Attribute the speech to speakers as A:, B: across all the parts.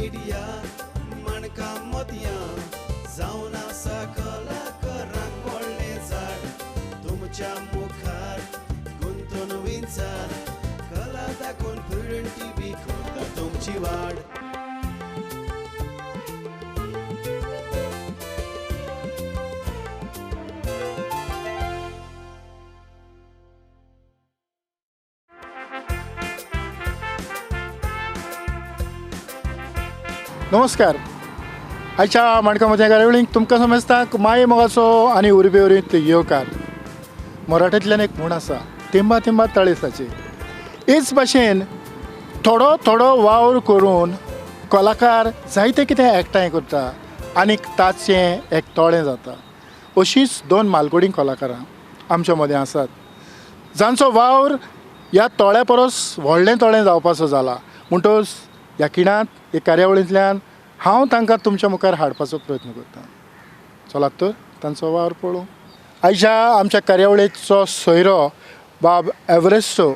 A: Media मणका मोतयां जावन आसा कलाकारांक व्हडलें झाड तुमच्या मुखार गुंतून विचार कला दाखोवन प्रुडंट टीव्ही करता तुमची वाड.
B: नमस्कार. आयच्या मणकामध्ये कार्यावळीक तुमकां समजता माये मोगाचो आनी उर्बे उरीत येवकार. मराठींतल्यान एक म्हण आसा, तेंबा तेंबा तळेसाचे. हेच भाशेन थोडो थोडो वावर करून कलाकार जायते कितें एकठांय करता आनी ताचें एक तोळें जाता. अशींच दोन मालकुडी कलाकारां आमच्या मदें आसात, जांचो वावर ह्या तोळ्या परस व्हडलें तोळें जावपाचो जाला. म्हणटच ह्या खिणांत हे कार्यावळींतल्यान हांव तांकां तुमच्या मुखार हाडपाचो प्रयत्न करतां. चलात तर तांचो वावर पळोवं. आयच्या आमच्या कार्यावळीचो सोयरो बाब एव्हरेस्टो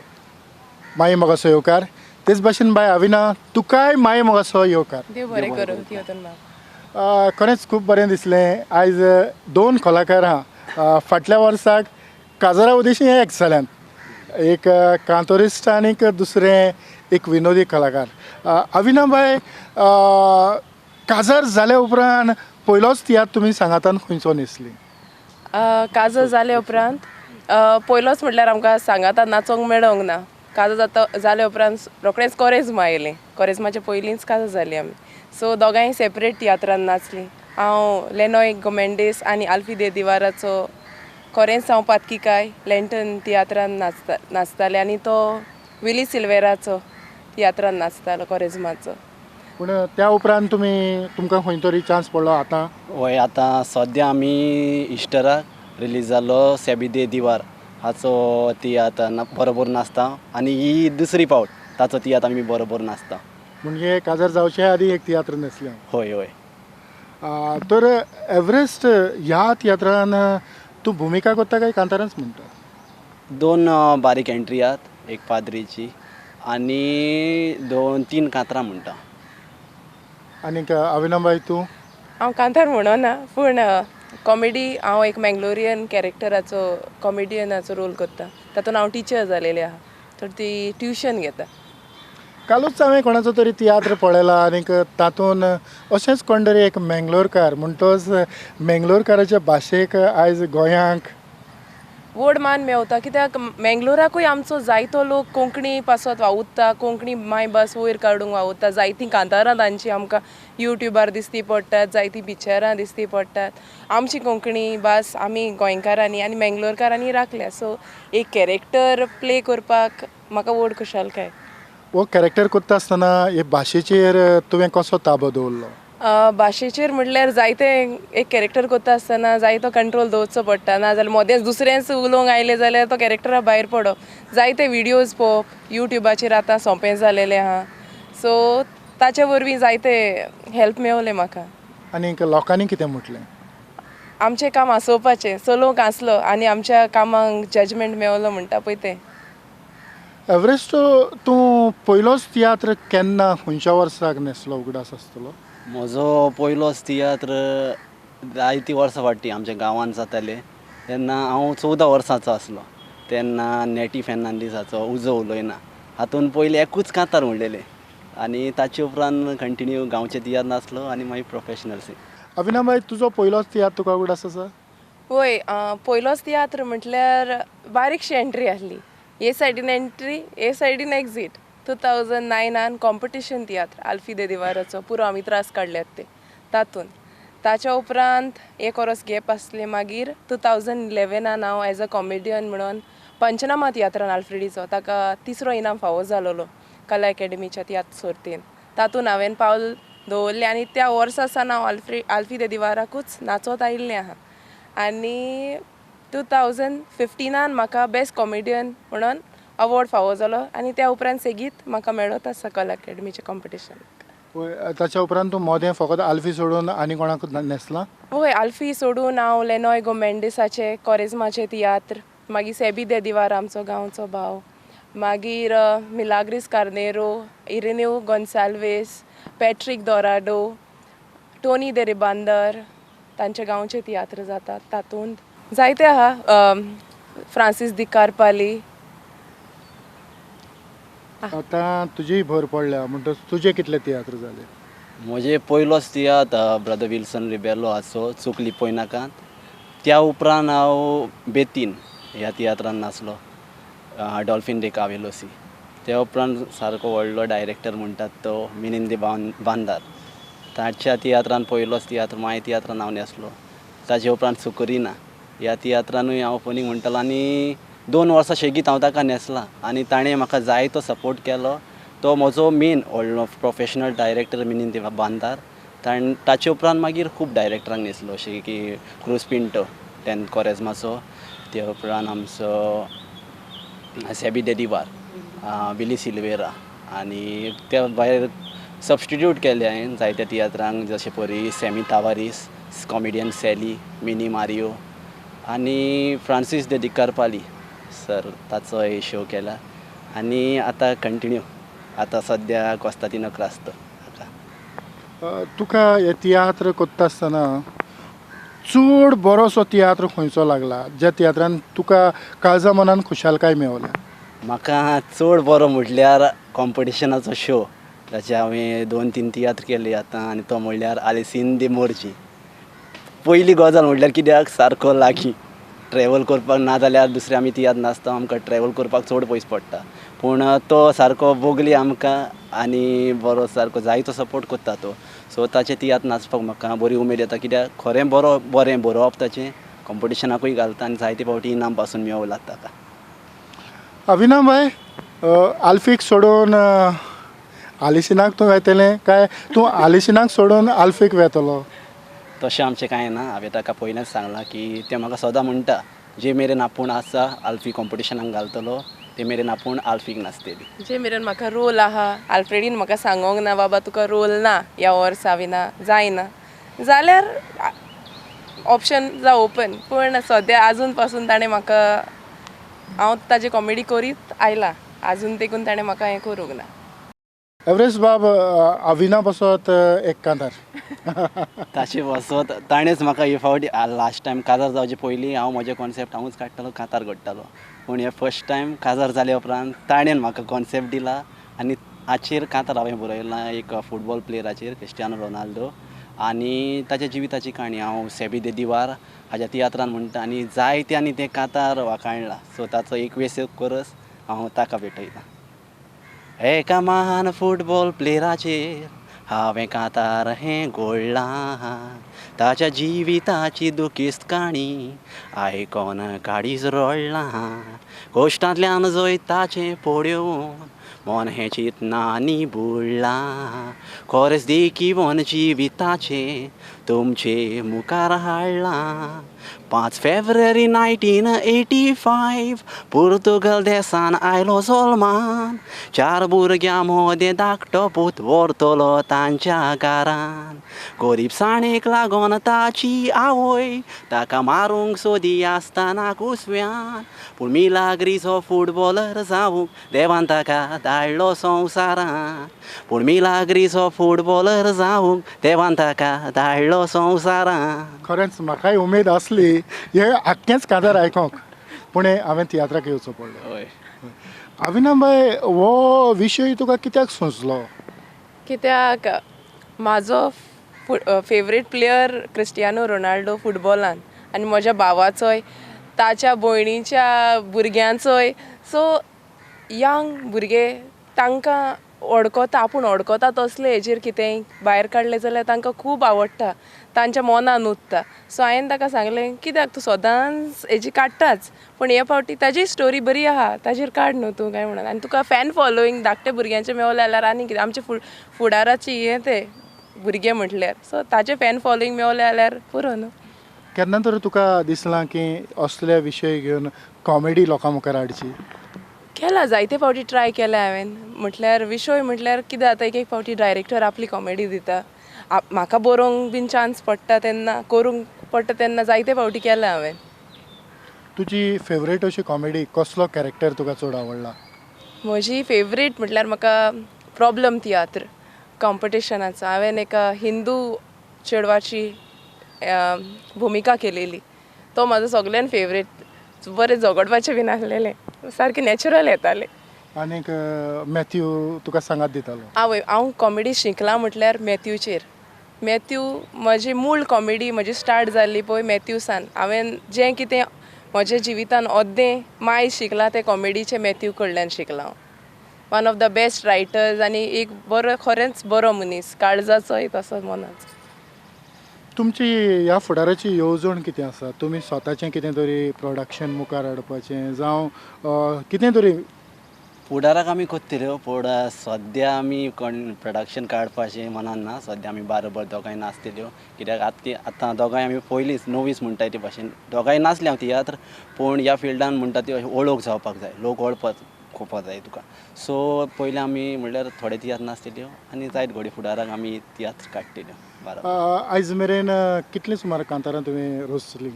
B: माये मोगाचो येवकार. तेच भाशेन बाय अविना तुकाय माये मोगाचो येवकार. खरेंच खूब बरें दिसलें. आयज दोन कलाकारां फाटल्या वर्साक काजरा उदेशी एक जाल्यात, एक कांतोरिस्ट आनी दुसरें एक विनोदी कलाकार. अविना बाय, काजर जाले उपरांत पयलोच तियात्र तुमी सांगातान खंयचो न्हेसली?
C: काजर जाले उपरांत पयलोच म्हटल्यार आमकां सांगातान नाचोंक मेळोंक ना. काजर जाले उपरांत रोखडेंच कोरेजमा आयलें. कोरेजमाच्या पयलींच काजर जाली आमी. सो दोगांय सेपरेट तियात्रान नाचलीं. हांव लेनॉय गोमेंडीस आनी आल्फी दे दिवाराचो कोरेंच हांव पातकिकाय लेंटन तियात्रान नाचतालें आनी तो विली सिल्वेराचो तियात्रान नाचतालो कोरेजमाचो.
B: पूण त्या उपरांत तुमकां खंय तरी चान्स पडलो आतां?
D: हय, आतां सद्या आमी इस्टराक रिलीज जाल्लो सेबी दे दिवार हाचो तियात्र बरोबर नाचता आनी ही दुसरी फावट ताचो तियात्र आमी बरोबर नाचता.
B: म्हणजे काजर जावचे आदी एक तियात्र न्हेसलें.
D: हय हय.
B: तर एव्हरेस्ट ह्या तियात्रान तूं भुमिका करता काय कांतारांच म्हणटा?
D: दोन बारीक एंट्री आहात, एक पाद्रीची आनी 2-3 कांतरां म्हणटा.
B: आनीक अविनाबाई तूं?
C: हांव कांतार म्हणना, पूण कॉमेडी हांव एक मँगलोरियन कॅरेक्टराचो कॉमेडियनाचो रोल करता. तातूंत हांव टिचर जालेलें आहा, तर ती ट्युशन घेता.
B: कालूच हांवें कोणाचो तरी तियात्र पळयला आनीक तातूंत अशेंच कोण तरी एक मँगलोरकार म्हणटच मँगलोरकाराच्या भाशेक आयज गोंयांक
C: व्हड मान मेवता. कित्याक मँगलोराकूय आमचो जायतो लोक कोंकणी पासत वावुरता, कोंकणी मायभास वयर काडूंक वावुरता. जायतीं कांतारां तांचीं आमकां युट्यूबार दिसती पडटात, जायतीं पिक्चरां दिसती पडटात. आमची कोंकणी भास आमी गोंयकारांनी आनी मँगलोरकारांनी राखल्या. सो एक कॅरेक्टर प्ले करपाक म्हाका व्हड खुशालकाय.
B: हो कॅरेक्टर करता आसतना हे भाशेचेर तुवें कसो ताबो दवरलो?
C: भाशेचेर म्हणल्यार जायते एक कॅरेक्टर करता आसतना जायतो कंट्रोल दवरचो पडटा. नाजाल्यार मोदेंच दुसरेंच उलोवंक आयलें जाल्यार तो कॅरेक्टरा भायर पडप. जायते विडियोज पळोवप युट्यूबाचेर आतां सोंपें जालेलें आहा. सो ताचे वरवीं जायते हेल्प मेवलें म्हाका.
B: आनीक लोकांनी कितें म्हटलें?
C: आमचें काम हांसोवपाचें. चलोवंक हांसलो आनी आमच्या कामांक जजमेंट मेवलो म्हणटा पळय तें.
B: एव्हरेस्ट तूं पयलोच तियात्र केन्ना खंयच्या वर्साक न्हेसलो उगडास आसतलो?
D: म्हजो पयलोच तियात्र जायतीं वर्सां फाटीं आमच्या गांवांत जातालें तेन्ना हांव 14 वर्सांचो आसलो. तेन्ना नेटी फेर्नांडीसाचो उजो उलोयना हातूंत पयलीं एकूच कांतार म्हणलेलें आनी ताचे उपरांत कंटिन्यू गांवचे तियात्र नाचलो आनी मागीर प्रोफेशनल सिंग.
B: अविनाबाई, तुजो पयलोच तियात्र तुका उगडास आसा?
C: वय, पयलोच तियात्र म्हटल्यार बारीकशी एंट्री आहली. हे सायडीन एंट्री, हे सायडीन एक्झीट. 2009 कॉम्पिटिशन तियात्र आल्फी दे दिवाराचो पुरो आमी त्रास काडल्यात ते तातूंत. ताच्या उपरांत एक वर्स गॅप आसलें. मागीर 2011 हांव एज अ कॉमेडियन म्हणून पंचनामा तियात्रान आल्फ्रेडीचो ताका 3रो इनाम फावो जालोलो कला अकॅडमीच्या तियात्र सर्तीन. तातूंत हांवें पावल दवरलें आनी त्या वर्सा सावन हांव आल्फी दे दिवाराकूच नाचत आयिल्लें आहा. आनी 2015 म्हाका बेस्ट कॉमेडियन म्हणून अवॉर्ड फावो जालो आनी त्या उपरांत सेगीत म्हाका मेळत आसा कला अकॅडमीचें कॉम्पिटिशन.
B: ताच्या उपरांत तूं मोदें फकत आल्फी सोडून आनी कोणाक न्हेसलां?
C: हय, आल्फी सोडून हांव लेनॉय गोमेंडीसाचें कोरेजमाचें तियात्र, मागीर सेबी दे दिवार आमचो गांवचो भाव, मागीर मिलाग्रिस कार्नेरो, इरेन्यू गोन्साल्वेस, पॅट्रिक दोराडो, टोनी दे रिबांदर, तांचे गांवचे तियात्र जातात तातूंत जायते आहा, फ्रांसीस दी कार्पाली.
B: आतां तुजी भर पडल्या म्हणटच तुजे कितले तियात्र जाले?
D: म्हजे पयलोच तियात्र ब्रदर विल्सन रिबेलो आसो चुकली पयनाकांत. त्या उपरांत हांव बेतीन ह्या तियात्रान नाचलो, डॉल्फिन डे कावेलोसी. त्या उपरांत सारको व्हडलो डायरेक्टर म्हणटात तो मिलिंद बांदार. ताच्या तियात्रान पयलोच तियात्र माय तियात्रान हांव न्हेसलो. ताचे उपरांत सुकरिना ह्या तियात्रानूय हांव ओपनींग म्हणटालो आनी 2 वर्सां शेगीत हांव ताका न्हेसलां आनी ताणें म्हाका जायतो सपोर्ट केलो. तो म्हजो मेन व्हडलो प्रोफेशनल डायरेक्टर मिलिंद बांदार. ताचे उपरांत मागीर खूब डायरेक्टरांक न्हेसलो, अशें की क्रूज पिंटो 10th कॉरेजमाचो. ते उपरांत आमचो सेबी डेडिवार, बिली सिल्वेरा आनी त्या भायर सबस्टिट्यूट केले हांवें जायत्या तियात्रांक, जशे परी Sammy तावारीस, comedian Sally, mini Mario आनी फ्रांसीस दे कार्पाली सर, ताचोय शो केला. आनी आतां कंटिन्यू आतां सद्या कोस्तादिनो क्रास्तो.
B: तुका हे तियात्र कोत्ता आसतना चड बरोसो तियात्र खंयचो लागला, ज्या तियात्रान तुका काळजा मनान खुशालकाय मेवल्या?
D: म्हाका चड बरो म्हटल्यार कॉम्पिटिशनाचो शो, ताचे हांवें 2-3 तियात्र केले आतां, आनी तो म्हणल्यार आलिसीन दी मोर्ची. पयली गजाल म्हटल्यार कित्याक सारको लागीं ट्रॅवल करपाक, नाजाल्यार दुसरे आमी तियात्र नाचता आमकां ट्रॅवल करपाक चड पयस पडटा, पूण तो सारको बोगली आमकां आनी बरो सारको जायतो सपोर्ट करता तो. सो ताचे तियात्र नाचपाक म्हाका बरी उमेद येता, कित्याक खरें बरें बरोवप ताचें कॉम्पिटिशनाकूय घालता आनी जायते फावटी इनाम पासून मेवला ताका.
B: अभिनव भाई, आल्फीक सोडून आलिसिनाक तूं वेतलें काय तूं आलिसिनाक सोडून आल्फीक वेतलो?
D: तशें आमचें कांय ना. हांवें ताका पयलेंच सांगलां की तें म्हाका सदां म्हणटा जे मेरेन आपूण आसा आल्फी कॉम्पिटिशनाक घालतलो ते मेरेन आपूण आल्फीक नाचतली.
C: जे मेरेन म्हाका रोल आहा, आल्फ्रेडीन म्हाका सांगोंक ना बाबा तुका रोल ना ह्या वर्सा विना जायना जाल्यार ऑप्शन जा ओपन. पूण सद्या आजून पासून ताणें म्हाका, हांव ताजी कॉमेडी करीत आयलां, आजून देखून ताणें म्हाका हें करूंक ना.
B: एवरेस्ट बाब, अभिनव बसत एक कांतार
D: ताचे बसत ताणेंच म्हाका हे फावटी लास्ट टायम काजार जावचे पयलीं हांव म्हजे कॉन्सेप्ट हांवूच काडटालो, कांतार घडटालो. पूण हे फर्स्ट टायम काजार जाले उपरांत ताणें म्हाका कॉन्सेप्ट दिला आनी हाचेर कांतार हांवें बरयलां, एक फुटबॉल प्लेयराचेर, क्रिस्टियानो रोनाल्डो आनी ताच्या जिविताची काणी हांव सेबी दे दिवार हाज्या तियात्रान म्हणटा आनी जायत्यांनी तें कांतार वाखाणलां. सो ताचो एक वेस करस हांव ताका भेटयतां. एका महान फुटबॉल प्लेयराचेर हांवें कांतार हें घोळ्ळां, ताच्या जिविताची दुखीस्त काणी आयकोन काडीच रोळ्ळां. कोश्टांतल्यान जैताचें पळोवन मन हें चिंतना आनी बुडलां. खरेंच देखीवन जिविताचें तुमचे मुखार हाडलां. 5 फेब्रुवारी 1985 पुर्तुगल देसान आयलो जल्मान. 4 भुरग्यां मदें धाकटो पूत व्हरतलो तांच्या घरान. गरीबसाणेक लागोन ताची आवय ताका मारूंक सोदी आसतना कुसव्यान. पूण मिलाग्रीचो फुटबॉलर जावूंक देवान ताका धाडलो संवसारान. पूण मिलाग्रीचो फुटबॉलर जावूंक देवान ताका धाडलो संवसारान.
B: खरेंच म्हाकाय उमेद आसली हे आख्खेंच कांतार आयकोंक, पूण हांवें तियात्राक येवचो पडलो.
D: हय,
B: अभिनव भाई, हो विशय तुका कित्याक सुचलो?
C: कित्याक म्हाजो फेवरेट प्लेयर क्रिस्टियानो रोनाल्डो फुटबॉलान आनी म्हज्या भावाचोय, ताच्या भयणीच्या भुरग्यांचोय. सो यंग भुरगे तांकां ओडकोता, आपूण ओडकोता तसले हेजेर कितेंय भायर काडलें जाल्यार तांकां खूब आवडटा, तांच्या मनान उरता. सो हांवें ताका सांगलें कित्याक तूं सदांच हेजी काडटाच, पूण हे फावटी ताजी स्टोरी बरी आहा, ताजेर काड न्हू तूं काय म्हणून. आनी तुका फॅन फॉलोईंग धाकटे भुरग्यांचें मेवलें जाल्यार आनी कितें, आमचे फुडाराची हे ते भुरगे म्हटल्यार. सो ताजें फॅन फॉलोईंग मेवलें जाल्यार पुरो न्हू.
B: केन्ना तरी तुका दिसलां की असले विशय घेवन कॉमेडी लोकां मुखार हाडची?
C: केला, जायते फावटी ट्राय केला हांवें. म्हटल्यार विशय म्हटल्यार कितें जाता, एक फावटी डायरेक्टर आपली कॉमेडी दिता, म्हाका बरोवंक बीन चान्स पडटा तेन्ना, करूंक पडटा तेन्ना जायते फावटी केला हांवें.
B: तुजी फेवरेट अशी कॉमेडी कसलो कॅरेक्टर तुका चड आवडला?
C: म्हजी फेवरेट म्हटल्यार म्हाका प्रॉब्लम तियात्र कॉम्पिटिशनाचो. हांवें एका हिंदू चेडवाची भुमिका केलेली. तो म्हाजो सगळ्यान फेवरेट. बरें झगडपाचें बीन आसलेलें, सारकें नॅचरल येतालें.
B: आनीक मॅथ्यू तुका सांगात दितालो.
C: हांव कॉमेडी शिकलां म्हटल्यार मॅथ्यूचेर. मॅथ्यू म्हजी मूळ कॉमेडी म्हजी स्टार्ट जाल्ली पळय मॅथ्यूसान. हांवें जें कितें म्हज्या जिवितान अर्दें मायज शिकलां तें कॉमेडीचें मॅथ्यू कडल्यान शिकलां हांव. One of the best writers आनी एक बरो खरेंच बरो मनीस, काळजाचो तसो मनाचो.
B: तुमची ह्या फुडाराची येवजण कितें आसा? तुमी स्वताचें कितें तरी प्रोडक्शन मुखार हाडपाचें जावं कितें तरी
D: फुडाराक आमी कोत्तल्यो सद्या आमी प्रोडक्शन काडपाचें मनान ना. सद्या आमी बाराबर दोगांय नाचतल्यो. कित्याक आतां दोगांय आमी पयलींच नोवीस म्हणटाय ते भाशेन दोगांय नाचले हांव तियात्र, पूण ह्या फिल्डान म्हणटा ती वळख जावपाक जाय, लोक वळपाक खूपच जाय तुका. सो पयलीं आमी म्हणल्यार थोडे तियात्र नाचतल्यो आनी जायत घोडी फुडाराक आमी तियात्र काडटल्यो बाराबर.
B: आयज मेरेन कितलीं सुमार कांतारां तुवें रचलीं?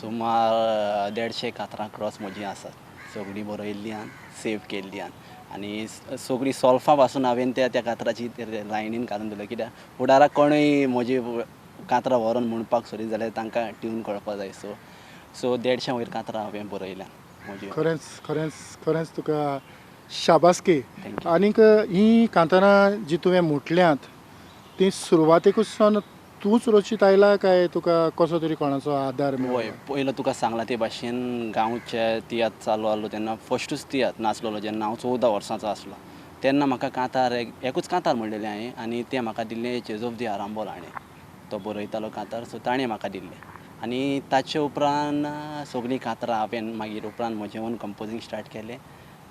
D: सुमार 150 कांतारां क्रॉस म्हजीं आसात. सगळीं बरयल्लीं आन सेव केल्लीं आनी सगळीं सॉल्फा पासून हांवें त्या कांतराची लायनीन घालून दवरल्या. कित्याक फुडाराक कोणूय म्हजी कांतरां व्हरोन म्हणपाक सोदी जाल्यार तांकां ट्यून कळपाक जाय. सो 150 वयर कांतरां हांवें बरयल्यां म्हजी.
B: खरेंच खरेंच खरेंच तुका शाबासकी.
D: Thank you.
B: आनीक हीं कांतारां जी तुवें म्हटल्यांत ती सुरवातेकूच तूंच रचीत आयला काय तुका कसो तरी कोणाचो आदार
D: वय
B: मेळ्ळो?
D: पयलो तुका सांगलां ते भाशेन गांवचे तियात्र चालू आसलो तेन्ना फस्टूच तियात्र नाचलोलो जेन्ना हांव 14 वर्सांचो आसलो. तेन्ना म्हाका कांतार एकूच कांतार म्हणलेलें हांवें आनी तें म्हाका दिल्लें चेजोफ दी आरांबोल हाणें. तो बरयतालो कांतार, सो ताणें म्हाका दिल्लें. आनी ताचे उपरांत सगळीं कांतरां हांवें मागीर उपरांत म्हजें ओन कंपोजींग स्टार्ट केलें.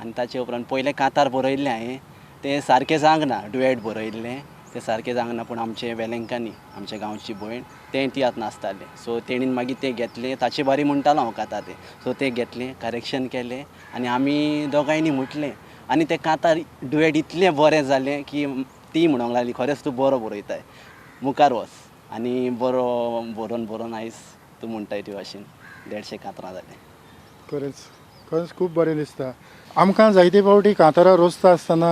D: आनी ताचे उपरांत पयलें कांतार बरयल्लें हांवें तें सारकें जावंक डुएट बरयल्लें तें सारकें जावंक ना. पूण आमचे वेलेंकांनी आमच्या गांवची भयण तें तियात्र नाचतालें. सो तेणीन मागीर तें घेतलें. ताचे बारी म्हणटालो हांव कांतार तें. सो तें घेतलें, करेक्शन केलें आनी आमी दोगांयनी म्हटलें. आनी तें कांतार डुएट इतलें बरें जालें की ती म्हणूंक लागली खरेंच तूं बरो बरयताय, मुखार वच. आनी बरो बरोवन आयज तूं म्हणटाय ते भाशेन 150 कांतरां जालें.
B: खरेंच खरेंच खूब बरें दिसता. आमकां जायते फावटी कांतारां रचता आसतना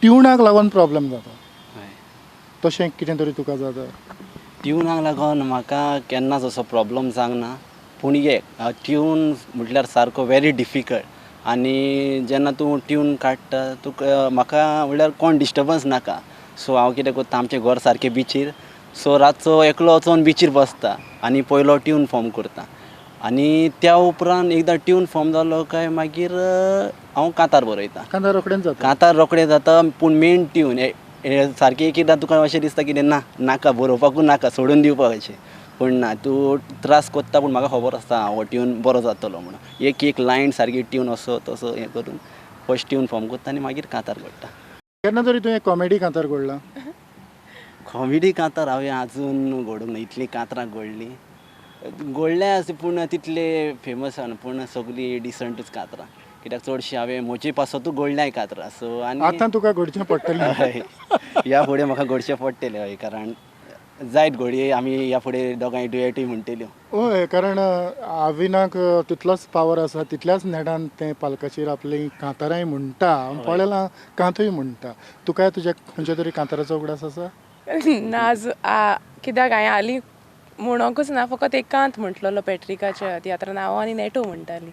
B: ट्युनाक लागून प्रॉब्लेम जाता.
D: हय.
B: तशें कितें तरी तुका जाता?
D: ट्युनाक लागून म्हाका केन्नाच असो प्रॉब्लम जावंक ना. पूण ट्यून म्हटल्यार सारको व्हेरी डिफिकल्ट. आनी जेन्ना तूं ट्यून काडटा तुका म्हाका म्हणल्यार कोण डिस्टर्बन्स नाका. सो हांव कितें करता, आमचें घर सारकें बिचीर. सो रातचो एकलो वचोन बिचीर बसता आनी पयलो ट्यून फॉर्म करता. आनी त्या उपरांत एकदां ट्यून फॉर्म जालो काय मागीर हांव कांतार बरयता.
B: कांतार रोखडेंच जाता.
D: कांतार रोखडें जाता. पूण मेन ट्यून सारकें एकदां तुका अशें दिसता की नाका बरोवपाकूच नाका, सोडून दिवपाक अशें. पूण ना, तूं त्रास कोत्ता पूण म्हाका खबर आसता हो ट्यून बरो जातलो म्हणून. एक लायन सारकी ट्यून असो तसो हें करून फस्ट ट्यून फॉर्म करता आनी मागीर कांतार करता.
B: केन्ना तरी तुवें कॉमेडी कांतार घडला?
D: कॉमेडी कांतार हांवें आजून घडोवंक ना. इतलीं कांतरां घडलें आसा पूण तितले फेमस आसा पूण सगळीं डिसंटूच कांतरां. कित्याक चडशीं हांवें म्हजे पासतूच घडल्याय कांतरां. सो आनी
B: आतां तुका घडचें पडटलें.
D: हय, ह्या फुडें म्हाका घडचें पडटलें. हय, कारण जायत घडये आमी ह्या फुडें दोगांय डुएटूय म्हणटल्यो.
B: हय, कारण आविनाक तितलोच पावर आसा, तितल्याच नेटान तें पालकाचेर आपली कांतारांय म्हणटा, पळयलां कांतूय म्हणटा. तुकाय तुज्या खंयच्या तरी कांताराचो उगडास आसा?
C: ना कित्याक हांवें हालीं म्हणोंकूच ना, फकत एक कांत म्हटलेलो पॅट्रिकाच्या तियात्रान. हांव आनी नेटो म्हणटाली.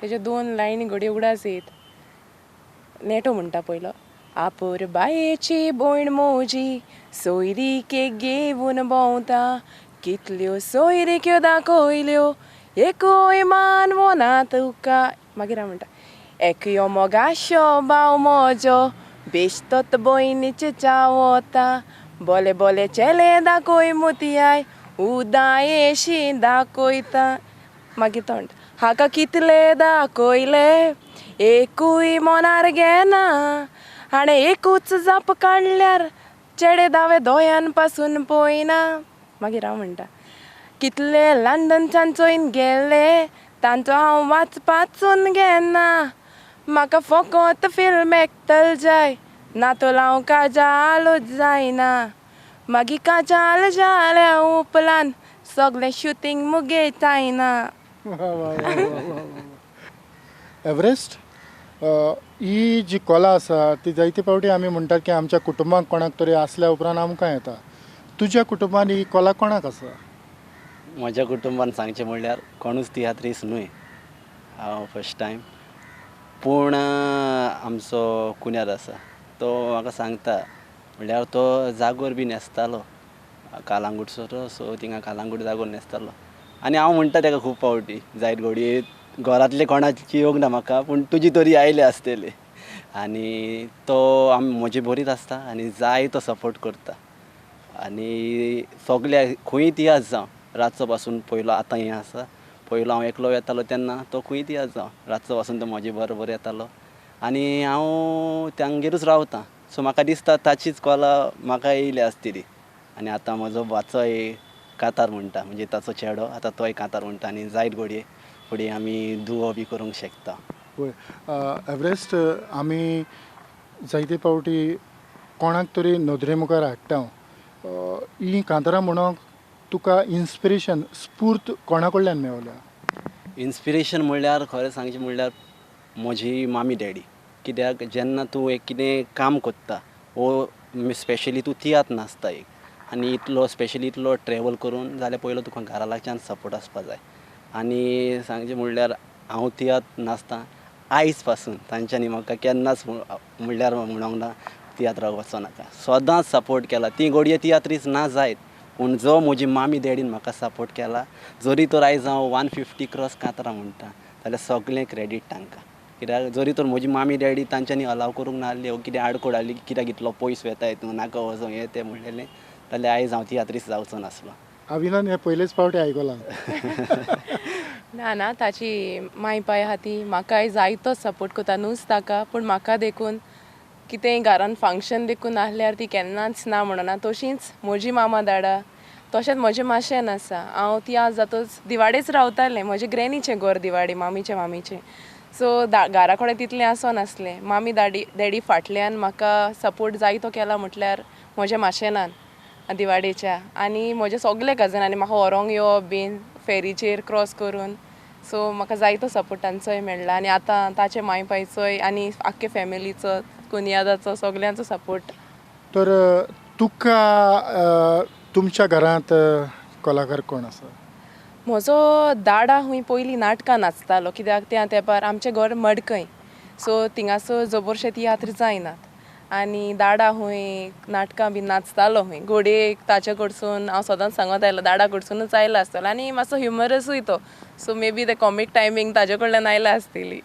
C: तेजे 2 लायनी घडी उगडास येत. नेटो म्हणटा पयलो. आपोर बायेची भयण मोजी सोयरीके घेवन भोंवता, कितल्यो सोयरीक्यो दाखयल्यो एकूय मानवो ना तुका. मागीर हांव म्हणटा एकयो मोगाशो भाव म्हजो बेश्तोत भयणीचे चावता, बोले बोले चेले दाखय मोतियाय उदायेशी दाखयता. मागीर तो म्हणटा हाका कितले दाखयले एकूय मनार घेना, हाणें एकूच जाप काडल्यार चेडे दावे दोयान पासून पळयना. मागीर हांव म्हणटा कितले लंडनच्यान चोयन गेले तांचो हांव वाचपाचून घेना, म्हाका फकत फिल्म एक्टर जाय ना तो हांव काजालूच जायना. मागीर काजाल जाल्या उपरांत सगळें शुटींग मुगेतायना.
B: एव्हरेस्ट ही जी कला आसा ती जायते फावटी आमी म्हणटात की आमच्या कुटुंबाक कोणाक तरी आसल्या उपरांत आमकां येता. तुज्या कुटुंबान ही कला कोणाक आसा?
D: म्हज्या कुटुंबान सांगचें म्हणल्यार कोणूच तियात्रीस न्हय. हांव फस्ट टायम. पूण आमचो कुण्यार आसा तो म्हाका सांगता म्हणल्यार तो जागोर बी न्हेसतालो कालांगूटचो, सो थिंगा कालांगूट जागोर न्हेसतालो. आनी हांव म्हणटा ताका खूब फावटी जायत घडये घरांतले कोणाची येवंक ना म्हाका, पूण तुजी तरी आयले आसतले. आनी तो म्हजे बरीत आसता आनी जाय तो सपोर्ट करता. आनी सगल्या खंय तियात्र जावं रातचो पासून पयलो आतां हें आसा, पयलो हांव एकलो येतालो तेन्ना तो खंय तियात्र जावं रातचो पासून तो म्हजे बरोबर येतालो. आनी हांव तांगेरूच रावतां, सो म्हाका दिसता ताचीच कला म्हाका येयली आसतली. आनी आतां म्हजो भाचोय कांतार म्हणटा, म्हणजे ताचो चेडो आतां तोय कांतार म्हणटा आनी जायत घडये फुडें आमी दुओ बी करूंक शकता.
B: पळय एवरेस्ट आमी जायते फावटी कोणाक तरी नदरे मुखार हाडटा. ही कांतारां म्हणोंक तुका इन्स्पिरेशन स्फूर्त कोणा कडल्यान मेवल्या?
D: इन्स्पिरेशन म्हणल्यार खरें सांगचें म्हणल्यार म्हजी मामी डॅडी. कित्याक जेन्ना तूं एक कितें काम कोत्ता वो स्पेशली तूं तियात्र नाचता एक आनी इतलो स्पेशली इतलो ट्रॅवल करून जाल्यार पयलो तुका घरा लागच्यान सपोर्ट आसपा जाय. आनी सांगचें म्हणल्यार हांव तियात्र नाचतां आयज पासून, तांच्यांनी म्हाका केन्नाच म्हणल्यार म्हणोंक ना तियात्राक वचो नाका. सदांच सपोर्ट केला. ती घडये तियात्रीच ना जायत, पूण जो म्हजी मामी डॅडीन म्हाका सपोर्ट केला, जरी तर आयज हांव 150 क्रॉस कांतारां म्हणटा जाल्यार सगळें क्रेडीट तांकां. कित्याक जरी तर म्हजी मामी डॅडी तांच्यांनी अलाव करूंक नासली वो कितें आडखोड आसली कित्याक इतलो पयस वेता तूं नाका वचों हें तें म्हणलेलें जाल्यार आयज हांव तियात्रीस जावचो नासलो.
B: अभिनंद हे पयलेच फावटी आयकलां.
C: ना ताची माय पाय आहा ती म्हाकाय जायतो सपोर्ट करता. न्हूच ताका पूण म्हाका देखून कितेंय घरान फंक्शन देखून आसल्यार ती केन्नाच ना म्हणना. तशींच म्हजी मामा दाडा तशेंच म्हजें माशेन आसा. हांव ती आज जातूच दिवाडेच रावतालें. म्हजें ग्रॅनीचें घर दिवाडे मामीचें. सो घरा कडेन तितलें आसो नासलें. मामी डॅडी फाटल्यान म्हाका सपोर्ट जायतो केला म्हटल्यार म्हज्या माशेनान दिवाडेच्या. आनी म्हजे सगळे कजनांनी म्हाका व्हरोंक येवप बीन फेरीचेर क्रॉस करून. सो म्हाका जायतो सपोर्ट तांचोय मेळ्ळा. आनी आतां ताचे माय पायचोय आनी आख्खे फॅमिलीचो कुनियादाचो सगल्यांचो सपोर्ट.
B: तर तुका तुमच्या घरांत कलाकार कोण आसा?
C: म्हजो दाडा हूंय पयलीं नाटकां नाचतालो. कित्याक त्या तेंपार आमचें घर मडकय, सो थिंगासो जबरशे तियात्र जायनात. आनी दाडा हूंय नाटकां बी नाचतालो हूंय. घोडयेक ताचे कडसून हांव सदांच सांगत आयलो दाडा कडसूनच आयला आसतलो. आनी मातसो ह्युमरसूय तो, सो मे बी ते कॉमीक टायमींग ताजे कडल्यान आयला आसतली.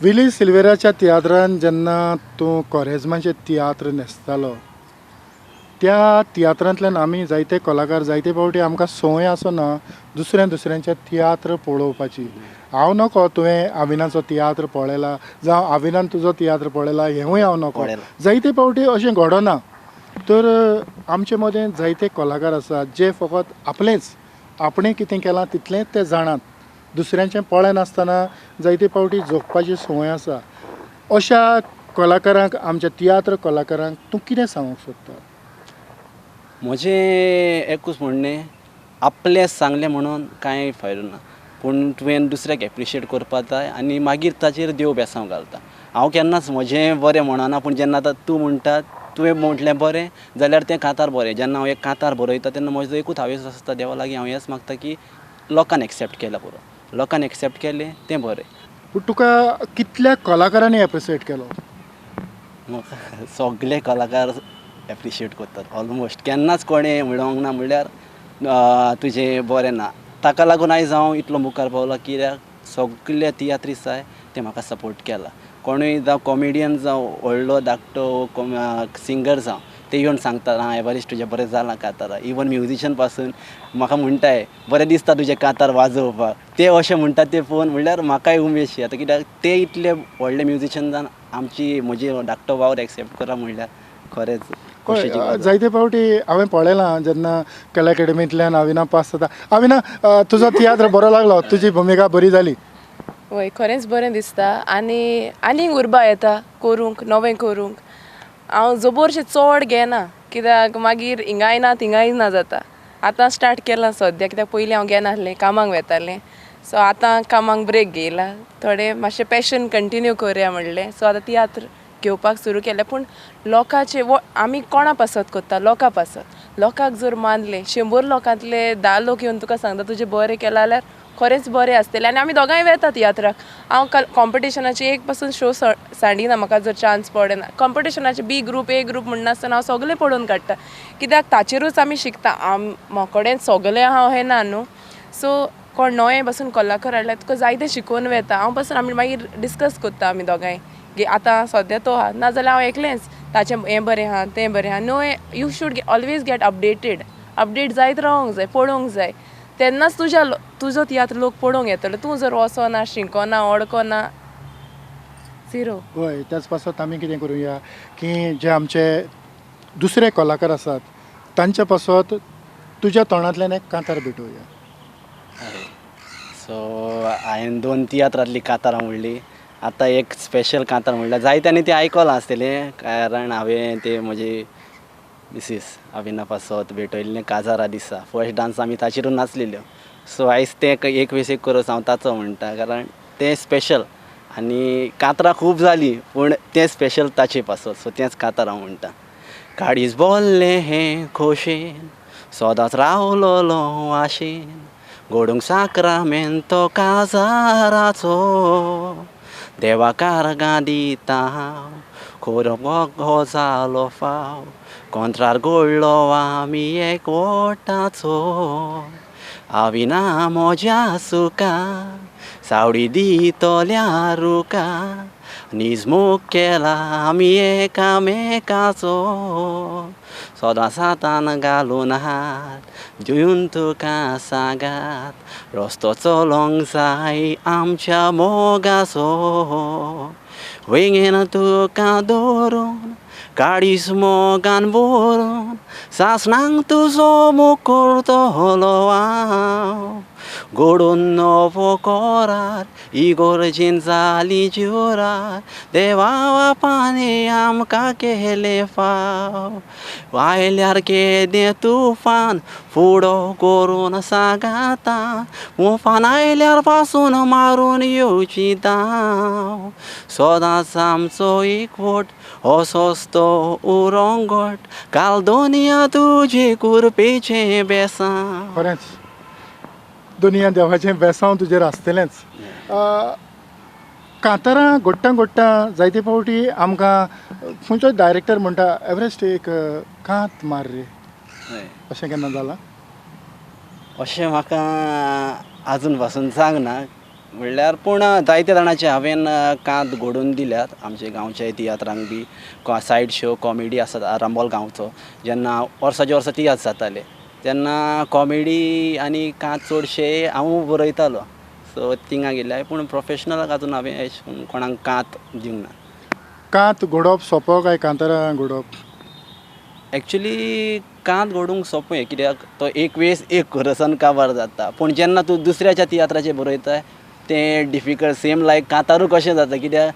B: विली सिल्वेराच्या तियात्रान जेन्ना तूं कोरेजमाचें तियात्र न्हेसतालो त्या तियात्रांतल्यान आमी जायते कलाकार जायते फावटी आमकां संवय आसना दुसऱ्यांचे तियात्र पळोवपाची. हांव नकळो तुवें अभिनाचो तियात्र पळयला जावं अभिनान तुजो तियात्र पळयला हेंवूय हांव नकळो. जायते फावटी अशें घडना. तर आमचे मदें जायते कलाकार आसात जे फकत आपणें कितें केलां तितलेंच ते जाणात. दुसऱ्यांचें पळय नासतना जायते फावटी जगपाची संवय आसा. अशा कलाकारांक आमच्या तियात्र कलाकारांक तूं कितें सांगूंक सोदता?
D: म्हजें एकूच म्हणणें आपलें सांगलें म्हणून कांय फायदो ना, पूण तुवें दुसऱ्याक एप्रिशिएट करपाक जाय आनी मागीर ताचेर देव बेसांव घालता. हांव केन्नाच म्हजें बरें म्हणना, पूण जेन्ना आतां तूं म्हणटा तुवें म्हटलें बरें जाल्यार तें कांतार बरें. जेन्ना हांव एक कांतार बरयता तेन्ना म्हजो एकूच हावेस आसता देवा लागीं हांव हेंच मागता की लोकांनी एक्सेप्ट केला पुरो. लोकांनी एक्सेप्ट केलें तें बरें.
B: पूण तुका कितल्या कलाकारांनी एप्रिशिएट केलो?
D: म्हाका सगळे कलाकार एप्रिशिएट करतात ऑलमोस्ट. केन्नाच कोणें म्हणोंक ना म्हणल्यार तुजें बरें ना. ताका लागून आयज हांव इतलो मुखार पावला कित्याक सगळे तियात्रीस जाय ते म्हाका सपोर्ट केला. कोणूय जावं कॉमेडियन जावं व्हडलो धाकटो सिंगर जावं ते येवन सांगतात आं एवरेस्ट तुजें बरें जालां कांतारां. इवन म्युजिशियन पासून म्हाका म्हणटाय बरें दिसता तुजें कांतार वाजोवपाक. ते अशें म्हणटात ते पळोवन म्हणल्यार म्हाकाय उमेश येता. कित्याक ते इतले व्हडले म्युजिशियन जावन म्हजी धाकटो वावर एक्सेप्ट करा म्हणल्यार खरेंच खोशेची गजाल.
B: जायते फावटी हांवें पळयलां जेन्ना कला अकॅडमींतल्यान अविना पास जाता. अविना तुजो तियात्र बरो लागलो, तुजी भुमिका बरी जाली.
C: वय खरेंच बरें दिसता. आनीक उर्बा येता नवें करूंक. हांव जबरशें चड घेना कित्याक मागीर हिंगाय ना थिंगाय ना जाता. आतां स्टार्ट केलां सद्या कित्याक पयलीं हांव घेनासलें कामाक वेतालें. सो आतां कामाक ब्रेक घेयला थोडे मातशें पॅशन कंटिन्यू करया म्हणलें सो आतां तियात्र घेवपाक सुरू केलें पूण लोकांचे आमी कोणा पासत कोत्ता लोकां पासत लोकांक जर मानले 100 लोकांतले 10 लोक येवन तुका सांगता तुजें बरें केलां जाल्यार खरेंच बरें आसतलें आनी आमी दोगांय वेता तियात्राक हांव कॉम्पिटिशनाचे एक पासून शो सांडिना म्हाका जर चान्स पडना कॉम्पिटिशनाचे बी ग्रूप ए ग्रूप म्हणनासतना हांव सगळें पळोवन काडटा कित्याक ताचेरूच आमी शिकता म्हाकोडेन सगळें हांव हें ना न्हू सो कोण नवें पासून कलाकार हाडल्यार तुका जायतें शिकोवन वेता हांव पासून आमी मागीर डिस्कस कोत्ता आमी दोगांय आतां सद्या तो आहा नाजाल्यार हांव एकलेंच ताचें हें बरें आहा तें बरें आहा no you should always get update जायत रावंक जाय पळोवंक जाय तेन्नाच तुजो तियात्र लोक पळोवंक येतलो तूं जर वचोना शिंकोना ओडकोना झिरो
B: हय त्याच पासत आमी कितें करुया की जे आमचे दुसरे कलाकार आसात तांच्या पासत तुज्या तोंडांतल्यान एक कांतार भेटोवया
D: सो हांवें 2 तियात्रांतली कांतारां म्हणली आतां एक स्पेशल कांतार म्हणल्यार जायत्यांनी ती आयकलां आसतलें कारण हांवें ते म्हजी मिसीस अविना पासत भेटयल्लें काजारा दिसा फर्स्ट डान्स आमी ताचेरूच नाचलेल्यो सो आयज ते एक वेस एक करूस हांव ताचो म्हणटा कारण तें स्पेशल आनी कांतरां खूब जालीं पूण तें स्पेशल ताचे पासत सो तेंच कांतार हांव म्हणटा काडीस बोल्लें हें खोशेन सदांच रावलोलो आशेन घडोवंक साक्रामेंतो काजाराचो देवा कारगां दिता हांव खोरो हो जालो फाव कोंत्रार घोळ्ळो आमी एकवटाचो आविना म्हज्या सुका सावडी दितल्या रुका निजमूग केला आमी एकामेकाचो सदांच हातान घालून हात दिवन तुका सांगात रस्तो चलोंक जाय आमच्या मोगाचो वेंगेन तुका दवरून काडीस मोगान भरून सासणांक तुजो मुकुरतलो हांव घडोवन नवो कोरार इगोर्जीन जाली जुरार देवा बापाने आमकां केले फाव आयल्यार केदें तुफान फुडो करून सांगाता मुफान आयल्यार पासून मारून येवची धांव सदांच आमचो एकवट असोच तो उरोंगट काल दोनिया तुजे कुरपेचें बेसांव
B: खरेंच दुनिया देवाचें बेसांव तुजेर आसतलेंच कांतारां घोट्टा जायते फावटी आमकां खंयचोय डायरेक्टर म्हणटा एवरेस्ट एक कांत मार रे अशें केन्ना जालां
D: अशें म्हाका आजून पासून सांगना म्हणल्यार पूण जायत्या जाणांचे हांवें कांत घडोवन दिल्यात आमचे गांवचे तियात्रांक बी सायड शो कॉमेडी आसा आरांबोल गांवचो जेन्ना वर्साचे वर्सा तियात्र जाताले तेन्ना कॉमेडी आनी कांत चडशे हांव बरयतालो सो थिंगा गेले पूण प्रोफेशनलाक आजून हांवें अशें कोणाक कांत दिवंक ना
B: कांत घडोवप सोंपो काय कांतारां घडोवप
D: एक्चुली कांत घडोवंक सोंपें कित्याक तो एक वेस एक करसान काबार जाता पूण जेन्ना तूं दुसऱ्याच्या तियात्राचेर बरयता तें डिफिकल्ट सेम लायक कांतारूय कशें जाता कित्याक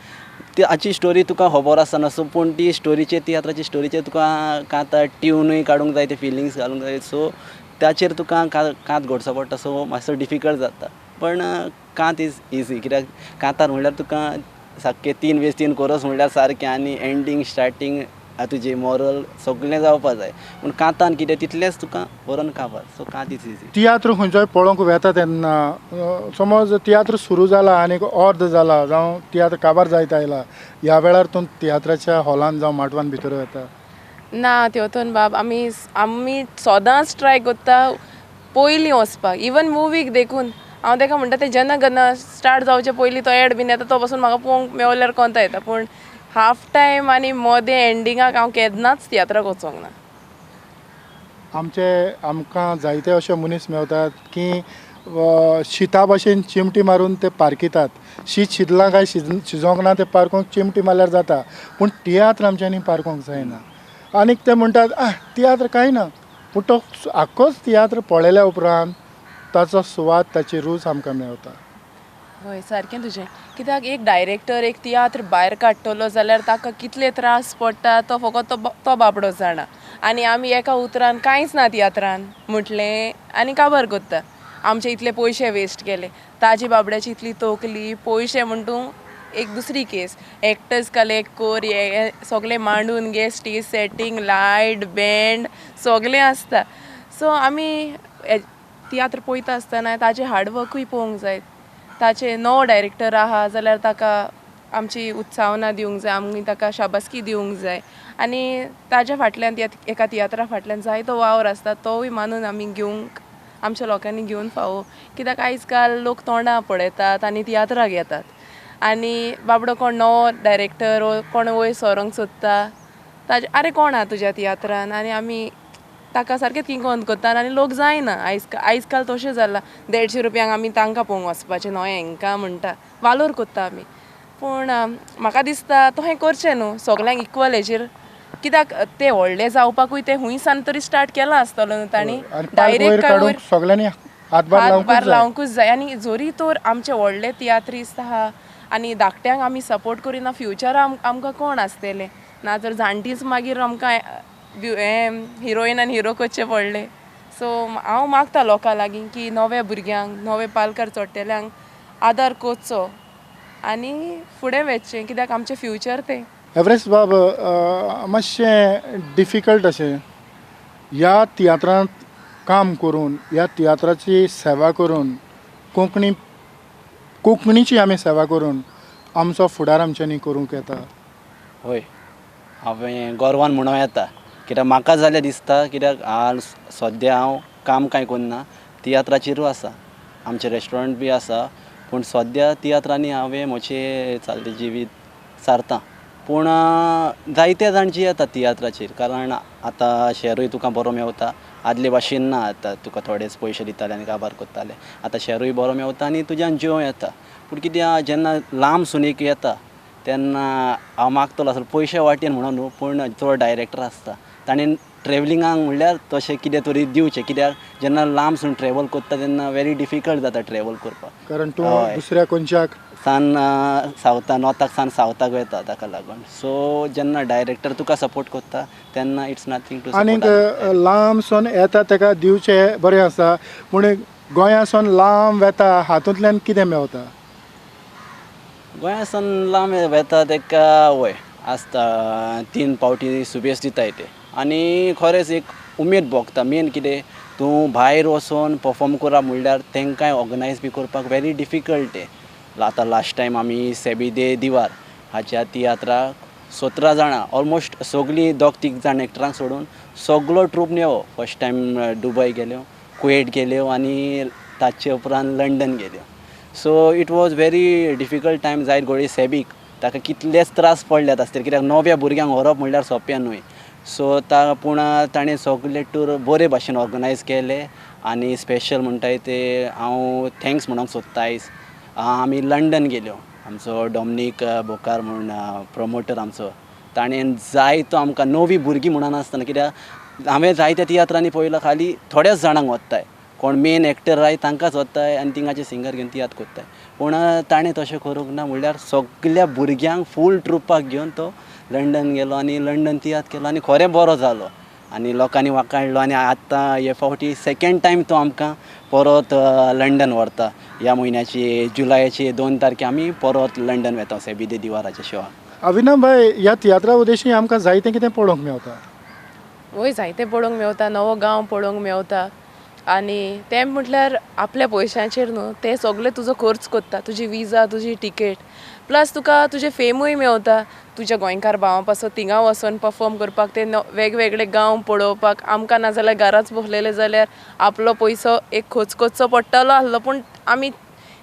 D: ताची स्टोरी तुका खबर आसना सो पूण ती स्टोरीचेर तियात्राची स्टोरीचेर तुका कांता ट्यूनूय काडूंक जाय ते फिलिंग्स घालूंक जाय सो ताचेर तुका कांत घडचो पडटा सो मातसो डिफिकल्ट जाता पण कांत इज इजी कित्याक कांतार म्हणल्यार तुका सारकें 3 वेस 3 कोरस म्हणल्यार सारकें आनी एंडींग स्टार्टींग तुजें मॉरल सगळें जावपा जाय पूण कांतान कितें तितलेंच तुका बरोवन काबार so Kant is easy
B: tiatr खंयचोय पळोवंक वेता तेन्ना समज तियात्र सुरू जाला आनी अर्द जाला जावं तियात्र काबार जायत आयला ह्या वेळार तूं तियात्राच्या हॉलान जावं माटवान भितर वता
C: ना तेवतून बाब आमी सदांच ट्राय कोत्ता पयलीं वचपाक इवन मुवीक देखून हांव ताका म्हणटा तें जेन्ना केन्ना स्टार्ट जावचे पयलीं तो एड बीन येता तो पासून म्हाका पळोवंक मेवल्यार कोंता येता पूण हाफ टायम आनी मदें एंडिंगाक हांव केन्नाच तियात्राक वचोंक ना
B: आमकां जायते अशे मनीस मेवतात की शिता भाशेन चिमटी मारून ते पारकितात शीत शिजलां काय शिजोंक ना ते पारकोंक चिमटी मारल्यार जाता पूण तियात्र आमच्यांनी पारकोंक जायना आनीक ते म्हणटात तियात्र कांय ना पूण तो आख्खोच तियात्र पळयल्या उपरांत ताचो स्वाद ताची रूच आमकां मेवता
C: हय सारकें तुजें कित्याक एक डायरेक्टर एक तियात्र भायर काडटलो जाल्यार ताका कितले त्रास पडटा तो फकत तो बाबडो जाणा आनी आमी एका उतरान कांयच ना तियात्रान म्हटलें आनी काबार कोत्ता आमचे इतले पयशे वेस्ट केले. ताजी बाबड्याची इतली तोकली पयशे म्हणटू एक दुसरी केस. एक्टर्स कलेक्ट कोर, हे सगळे मांडून घे, स्टेज सेटींग, लायट, बँड सगळें आसता. सो आमी तियात्र पळयता आसतना ताजें हार्डवर्कूय पळोवंक जाय. ताचे नवो डायरेक्टर आहा जाल्यार ताका आमची उत्सावना दिवंक जाय, आमी ताका शाबासकी दिवंक जाय. आनी ताज्या फाटल्यान एका तियात्रा फाटल्यान जायतो वावर आसता तोवूय मानून आमी घेवंक आमच्या लोकांनी घेवन फावो. कित्याक आयज काल लोक तोंडां पळयतात आनी तियात्राक येतात. आनी बाबडो कोण नवो डायरेक्टर वो कोण वयर सरोंक सोदता ताजे आरे कोण आहा तुज्या तियात्रान, आनी आमी ताका सारकें किंकोंत कोत्ता आनी लोक जायना. आयज काल तशें जालां. 150 रुपयांक आमी तांकां पळोवंक वचपाचें न्हय हेंकां म्हणटा वालोर कोत्ता आमी. पूण म्हाका दिसता तो हें करचें न्हू सगल्यांक इक्वल हेजेर. कित्याक तें व्हडलें जावपाकूय तें हुंयसान तरी स्टार्ट केलां आसतलो न्हू तांणी. डायरेक्ट काडून
B: सगळ्यांनी हातभार
C: लावंकूच जाय. आनी जोरी तर आमचे व्हडले तियात्रिस्ट आहा आनी धाकट्यांक आमी सपोर्ट करिना फ्युचरान आमकां कोण आसतलें ना तर जाणटीच मागीर आमकां हें हिरोईन आनी हिरो करचे पडले. सो हांव मागता लोकां लागीं की नव्या भुरग्यांक नवे पालकार चोडटेल्यांक आदार कोचो आनी फुडें वचचें कित्याक आमचें फ्युचर तें.
B: एवरेस्ट बाब मातशें डिफिकल्ट अशें ह्या तियात्रांत काम करून ह्या तियात्राची सेवा करून कोंकणीची आमी सेवा करून आमचो फुडार आमच्यांनी करूंक येता.
D: होय, हांवें गोरवान म्हणूं येता कित्याक म्हाका जाल्यार दिसता कित्याक सद्या हांव काम कांय करना, तियात्राचेरूच आसा, आमचें रेस्टॉरंट बी आसा. पूण सद्या तियात्रांनी हांवें म्हजें चाललें जिवीत सारतां. पूण जायते जाणची येता तियात्राचेर कारण आतां शेरूय तुका बरो मेवता. आदले भाशेन ना, आतां तुका थोडेच पयशे दिताले आनी काबार कोत्ताले. आतां शेरूय बरो मेवता आनी तुज्यान जेव येता. पूण कित्याक जेन्ना लांब सुनीक येता तेन्ना हांव मागतलो आसलो पयशे वाटेन म्हणून न्हू, पूण जो डायरेक्टर आसता ताणें ट्रेवलिंगाक म्हणल्यार तशें कितें तरी दिवचें. कित्याक जेन्ना लांब सून ट्रेवल करता तेन्ना व्हेरी डिफिकल्ट जाता ट्रेवल करपाक.
B: कारण तूं दुसऱ्या कोणच्याक
D: सावथाक नॉर्थाक सान सावथाक वयता ताका लागून. सो जेन्ना डायरेक्टर तुका सपोर्ट करता तेन्ना इट्स नथींग टू.
B: आनीक लांबसून येता ताका दिवचें बरें आसा, पूण गोंयासून लांब वेता हातूंतल्यान कितें मेवता?
D: गोंयासून लांब वेता ताका वय आसता 3 पावटी सुबेज दिताय ते आनी खरेंच एक उमेद भोगता. मेन कितें तूं भायर वचून परफॉर्म करप म्हणल्यार तांकांय ऑर्गनायज बी करपाक व्हेरी डिफिकल्ट तें. आतां लास्ट टायम आमी सेबी दे दिवार हाच्या तियात्राक 17 जाणां ऑलमोस्ट सगळीं 2-3 जाण एक्टरांक सोडून सगळो ट्रूप नेवो. फर्स्ट टायम दुबय गेल्यो, कुवेट गेल्यो आनी ताचे उपरांत लंडन गेल्यो. So it was very difficult time जायत घोडी सेबीक. ताका कितलेच त्रास पडल्यात आसतले कित्याक नव्या भुरग्यांक व्हरप म्हणल्यार सोंपें न्हय. सो पूण ताणें सगळे टूर बरे भाशेन ऑर्गनायज केले आनी स्पेशल म्हणटाय ते हांव थँक्स म्हणूंक सोदता. आयज आमी लंडन गेल्यो. आमचो डॉमिनीक बोकार म्हूण प्रमोटर आमचो ताणें जायतो आमकां नवी भुरगीं म्हणून आसतना कित्याक हांवें जायत्या तियात्रांनी पळयलां खाली थोड्याच जाणांक वताय, कोण मेन एक्टर आहाय तांकांच वताय आनी तिंगाचे सिंगर घेवन तियात्र कोत्ताय. पूण ताणें तशें करूंक ना म्हणल्यार सगळ्या भुरग्यांक फूल ट्रुपाक घेवन तो लंडन गेलो आनी लंडन तियात्र केलो आनी खरें बरो जालो आनी लोकांनी वाखाणलो. आनी आतां हे फावटी 2nd टायम तो आमकां परत लंडन व्हरता. ह्या म्हयन्याची जुलायाची 2 तारखे आमी परत लंडन वेता सेबी दे दिवाराच्या शोवाक.
B: अभिनव भाई, ह्या तियात्रा उद्देशी आमकां जायतें कितें पळोवंक मेवता?
C: वय जायतें पळोवंक मेवता, नवो गांव पळोवंक मेवता. आनी तें म्हटल्यार आपल्या पयशांचेर न्हू, तें सगळें तुजो खर्च कोत्ता, तुजी विजा, तुजी टिकेट, प्लस तुका तुजें फेमूय मेवता. तुज्या गोंयकार भावां पासत थिंगा वचोन परफॉर्म करपाक, ते वेगवेगळे गांव पळोवपाक. आमकां नाजाल्यार घराच बसलेले जाल्यार आपलो पयसो एक खर्च करचो पडटलो आसलो, पूण आमी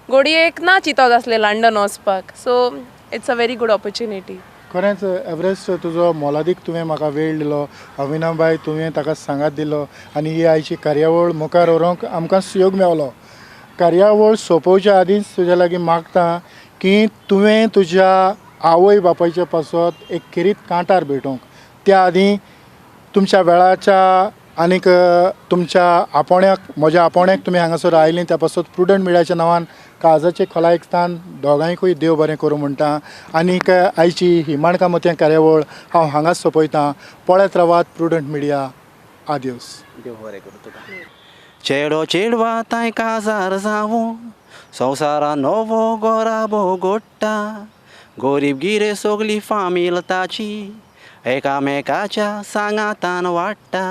C: घोडयेक ना चिंतत आसले लंडन वचपाक. So it's a very good opportunity.
B: खरेंच एवरेस्ट तुजो मोलादीक तुवें म्हाका वेळ दिलो. अभिनव भाई, तुवें ताका सांगात दिलो आनी ही आयची कार्यावळ मुखार व्हरूंक आमकां सहयोग मेवलो. कार्यावळ सोंपोवच्या आदींच तुज्या लागीं मागता की तुवें तुज्या आवय बापायच्या पासत एक खेरीत कांटार भेटोवंक. त्या आदीं तुमच्या वेळाच्या आनीक तुमच्या आपोण्याक, म्हज्या आपोण्याक तुमी हांगासर आयलीं त्या पासत प्रुडंट मिडियाच्या नांवान काळजाचें खोलायक स्थान दोगांयकूय देव बरें करूं म्हणटा. आनीक आयची ही माणकां मोतयां कार्यावळ हांव हांगाच सोंपयतां. पळयत रावात प्रुडंट मिडिया. आदियोस.
D: देव बरें करूं तुका. चेडो चेडवा ताय काजार जावूं संवसारा नवो गोराबो गोडटा गोरीब गिरे सोगली फामील ताची एकामेकाच्या सांगातान वाडटा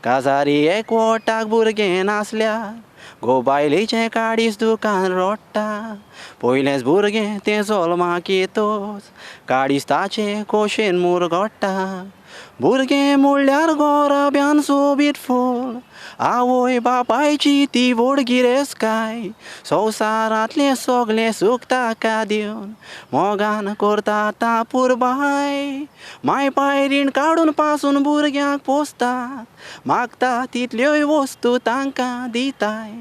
D: काजारी एकवटाक भुरगें नासल्यार गो बायलेचें काडीस दुकान रोडटा पयलेंच भुरगें तें जल्माक येतोच काडीस ताचें खोशेन मुरगोडटा भुरगें म्हणल्यार गोराब्यान सोबीत फूल आवय बापायची ती व्हड गिरेस्तकाय संवसारांतलें सगलें सूख ताका दिवन मोगान करता ता पुरबाय माय पाय रीण काडून पासून भुरग्यांक पोसतात मागता तितल्योय वस्तू तांकां दिताय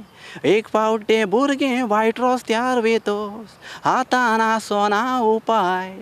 D: एक फावट तें भुरगें वायट रस्त्यार वेतोस आतां आसना उपाय